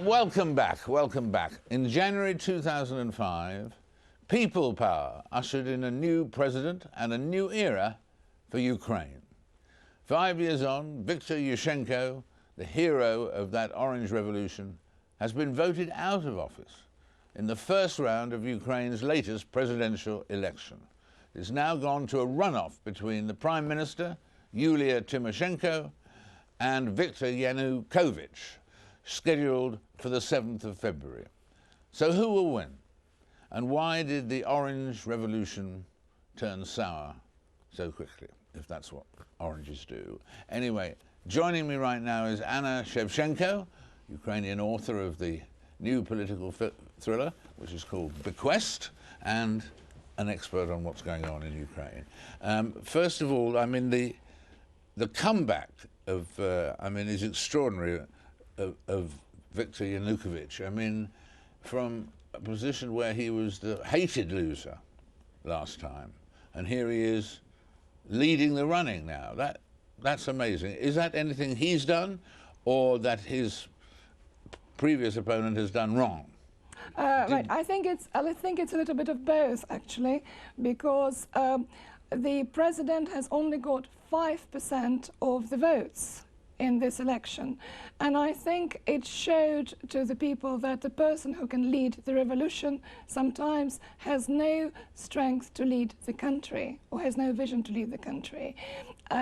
Welcome back, welcome back. In January 2005, people power ushered in a new president and a new era for Ukraine. 5 years on, Viktor Yushchenko, the hero of that Orange Revolution, has been voted out of office in the first round of Ukraine's latest presidential election. It's now gone to a runoff between the Prime Minister, Yulia Tymoshenko, and Viktor Yanukovych, scheduled for the 7th of February. So who will win? And why did the Orange Revolution turn sour so quickly, if that's what oranges do? Anyway, joining me right now is Anna Shevchenko, Ukrainian author of the new political thriller, which is called Bequest, and an expert on what's going on in Ukraine. First of all, I mean, the comeback of, is extraordinary, of Viktor Yanukovych. I mean, from a position where he was the hated loser last time, and here he is leading the running now. That's amazing. Is that anything he's done, or that his previous opponent has done wrong? Right. I think it's a little bit of both, actually, because the president has only got 5% of the votes in this election, and I think it showed to the people that the person who can lead the revolution sometimes has no strength to lead the country, or has no vision to lead the country.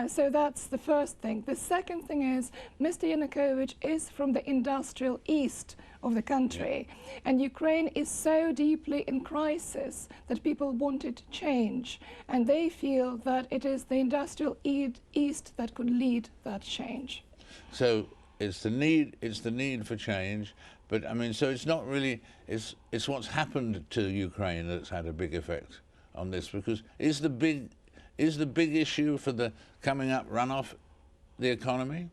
So that's the first thing. The second thing is Mr. Yanukovych is from the industrial east of the country, and Ukraine is so deeply in crisis that people wanted change, and they feel that it is the industrial east that could lead that change. So it's the need for change, but I mean, so it's not really, it's what's happened to Ukraine that's had a big effect on this, because is the big issue for the coming up runoff the economy?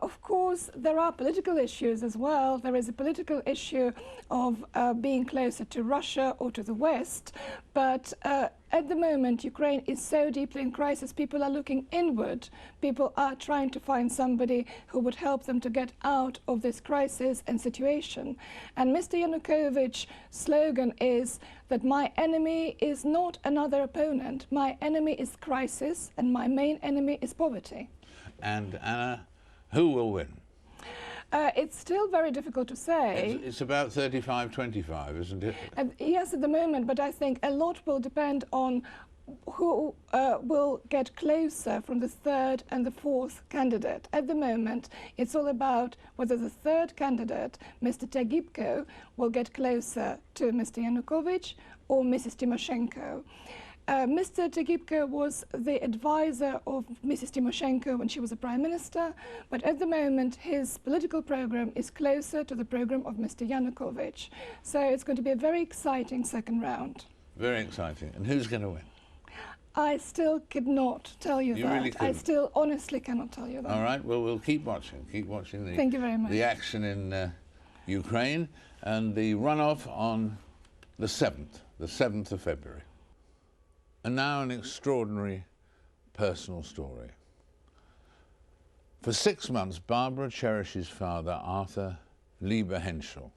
Of course, there are political issues as well. There is a political issue of being closer to Russia or to the West, but at the moment, Ukraine is so deeply in crisis, people are looking inward. People are trying to find somebody who would help them to get out of this crisis and situation. And Mr. Yanukovych's slogan is that my enemy is not another opponent. My enemy is crisis, and my main enemy is poverty. And Anna, who will win? It's still very difficult to say. It's about 35-25, isn't it? Yes, at the moment, but I think a lot will depend on who will get closer from the third and the fourth candidate. At the moment, it's all about whether the third candidate, Mr. Tagibko, will get closer to Mr. Yanukovych or Mrs. Tymoshenko. Mr. Tagibko was the advisor of Mrs. Tymoshenko when she was a prime minister, but at the moment his political program is closer to the program of Mr. Yanukovych. So it's going to be a very exciting second round. Very exciting. And who's going to win? I still could not tell you that. Really I still honestly cannot tell you that. All right, well, we'll keep watching Thank you very much. The action in Ukraine, and the runoff on the 7th of February. And now an extraordinary personal story. For 6 months, Barbara Cherish's father, Arthur Lieber Henschel,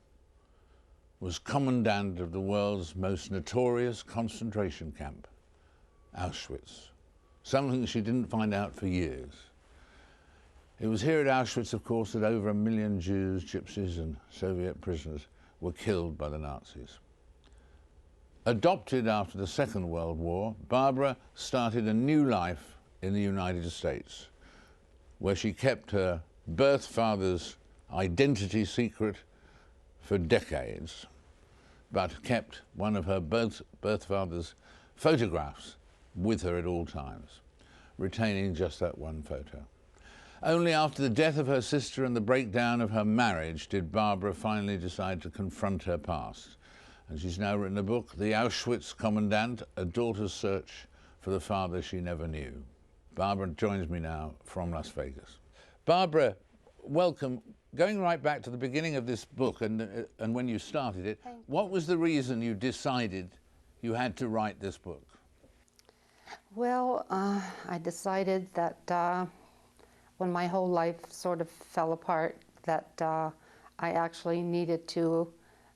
was commandant of the world's most notorious concentration camp, Auschwitz, something she didn't find out for years. It was here at Auschwitz, of course, that over 1 million Jews, Gypsies and Soviet prisoners were killed by the Nazis. Adopted after the Second World War, Barbara started a new life in the United States, where she kept her birth father's identity secret for decades, but kept one of her birth father's photographs with her at all times, retaining just that one photo. Only after the death of her sister and the breakdown of her marriage did Barbara finally decide to confront her past. And she's now written a book, The Auschwitz Commandant, A Daughter's Search for the Father She Never Knew. Barbara joins me now from Las Vegas. Barbara, welcome. Going right back to the beginning of this book and when you started it, what was the reason you decided you had to write this book? Well, I decided that when my whole life sort of fell apart, that I actually needed to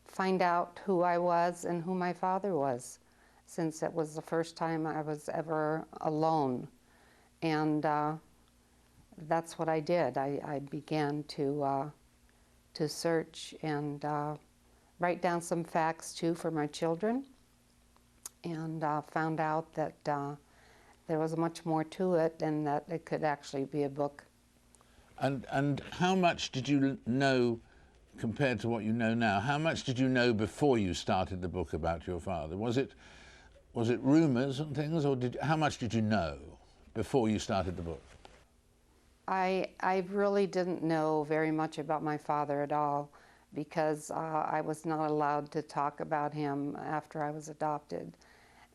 find out who I was and who my father was, since it was the first time I was ever alone. And that's what I did. I began to search and write down some facts too for my children, and found out that there was much more to it and that it could actually be a book. And how much did you know compared to what you know now? How much did you know before you started the book about your father? Was it rumors and things, or how much did you know before you started the book? I really didn't know very much about my father at all, because I was not allowed to talk about him after I was adopted.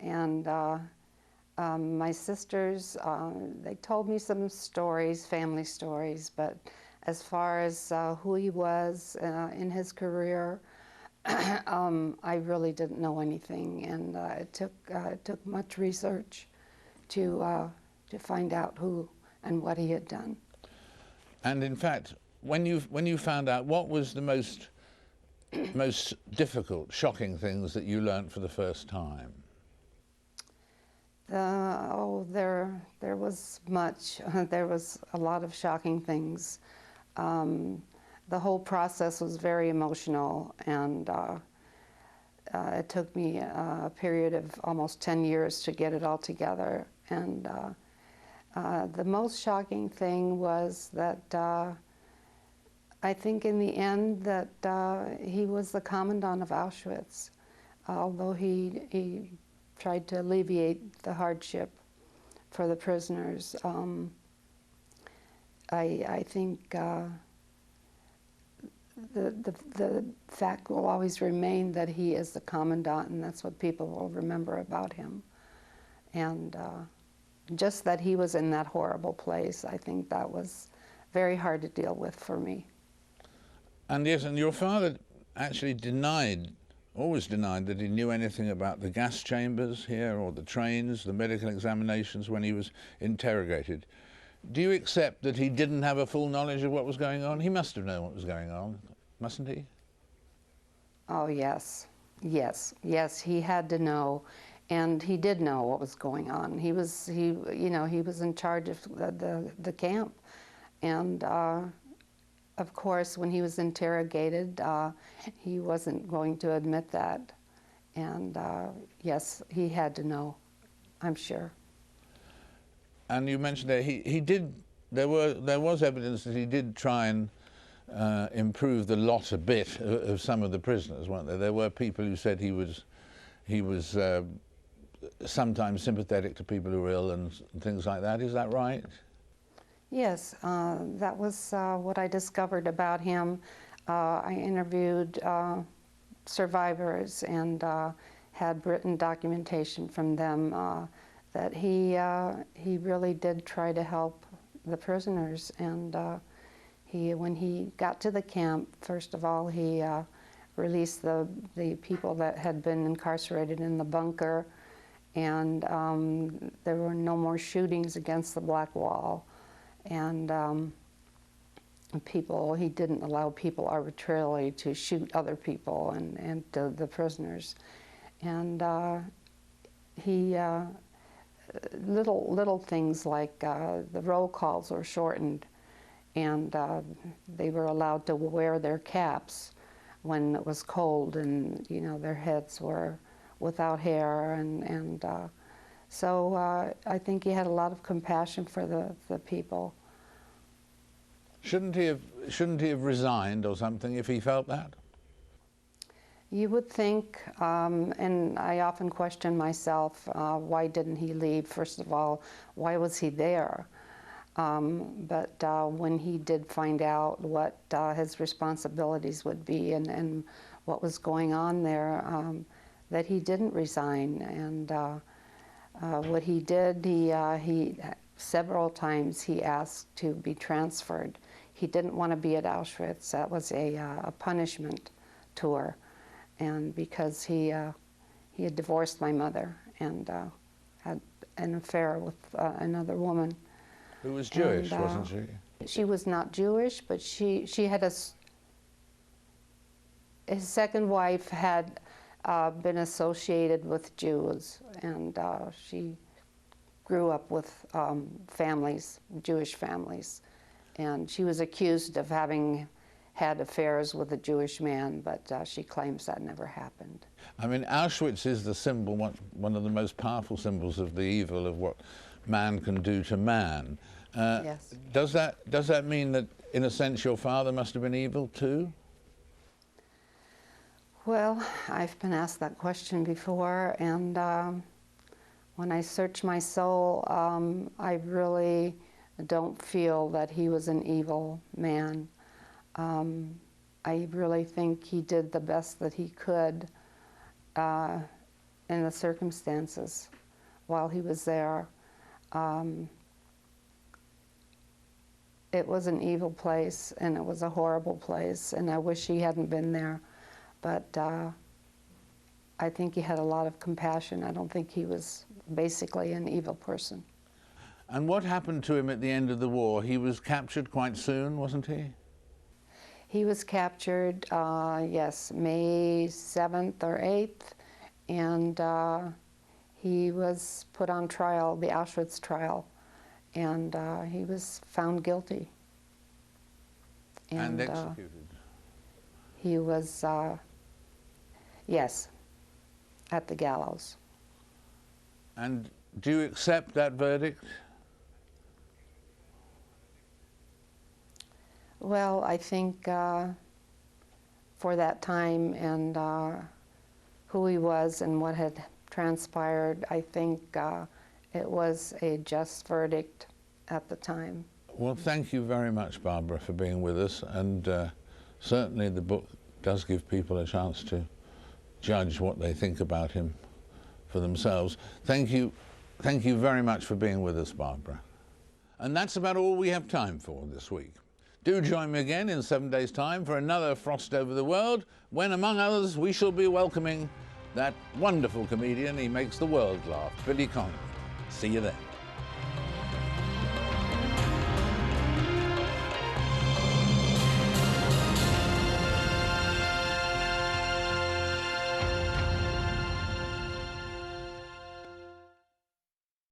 And my sisters, they told me some stories, family stories, but as far as who he was in his career, I really didn't know anything, and it took much research to find out who and what he had done. And in fact, when you found out, what was the most difficult, shocking things that you learnt for the first time? There was much. There was a lot of shocking things. The whole process was very emotional, and it took me a period of almost 10 years to get it all together. And the most shocking thing was that I think in the end that he was the commandant of Auschwitz, although he tried to alleviate the hardship for the prisoners. I think the fact will always remain that he is the commandant, and that's what people will remember about him. And just that he was in that horrible place, I think that was very hard to deal with for me. And yes, and your father actually always denied that he knew anything about the gas chambers here, or the trains, the medical examinations when he was interrogated. Do you accept that he didn't have a full knowledge of what was going on? He must have known what was going on, mustn't he? Oh, yes. Yes, he had to know, and he did know what was going on. He was in charge of the camp, and of course, when he was interrogated, he wasn't going to admit that. And yes, he had to know, I'm sure. And you mentioned that there was evidence that he did try and improve the lot a bit of some of the prisoners, weren't there? There were people who said he was sometimes sympathetic to people who were ill and things like that. Is that right? Yes, that was what I discovered about him. I interviewed survivors and had written documentation from them that he really did try to help the prisoners. And when he got to the camp, first of all, he released the people that had been incarcerated in the bunker, and there were no more shootings against the Black Wall. And he didn't allow people arbitrarily to shoot other people and the prisoners. And little things like the roll calls were shortened, and they were allowed to wear their caps when it was cold, and their heads were without hair, and so I think he had a lot of compassion for the people. Shouldn't he have resigned or something if he felt that? You would think, and I often question myself, why didn't he leave? First of all, why was he there? But when he did find out what his responsibilities would be and what was going on there, that he didn't resign. And what he did, he several times he asked to be transferred. He didn't want to be at Auschwitz. That was a punishment tour. And because he had divorced my mother and had an affair with another woman. Who was Jewish, wasn't she? She was not Jewish, but she had his second wife had been associated with Jews, and she grew up with families, Jewish families, and she was accused of having had affairs with a Jewish man, but she claims that never happened. I mean, Auschwitz is the symbol, one of the most powerful symbols of the evil of what man can do to man. Yes. Does that mean that, in a sense, your father must have been evil too? Well, I've been asked that question before, and when I search my soul, I really don't feel that he was an evil man. I really think he did the best that he could in the circumstances while he was there. It was an evil place, and it was a horrible place, and I wish he hadn't been there. But I think he had a lot of compassion. I don't think he was basically an evil person. And what happened to him at the end of the war? He was captured quite soon, wasn't he? He was captured, yes, May 7th or 8th, and he was put on trial, the Auschwitz trial, and he was found guilty. And executed? He was, yes, at the gallows. And do you accept that verdict? Well, I think for that time and who he was and what had transpired, I think it was a just verdict at the time. Well, thank you very much, Barbara, for being with us, and certainly the book does give people a chance to judge what they think about him for themselves. Thank you very much for being with us, Barbara. And that's about all we have time for this week. Do join me again in 7 days' time for another Frost Over the World, when, among others, we shall be welcoming that wonderful comedian. He makes the world laugh, Billy Connolly. See you then.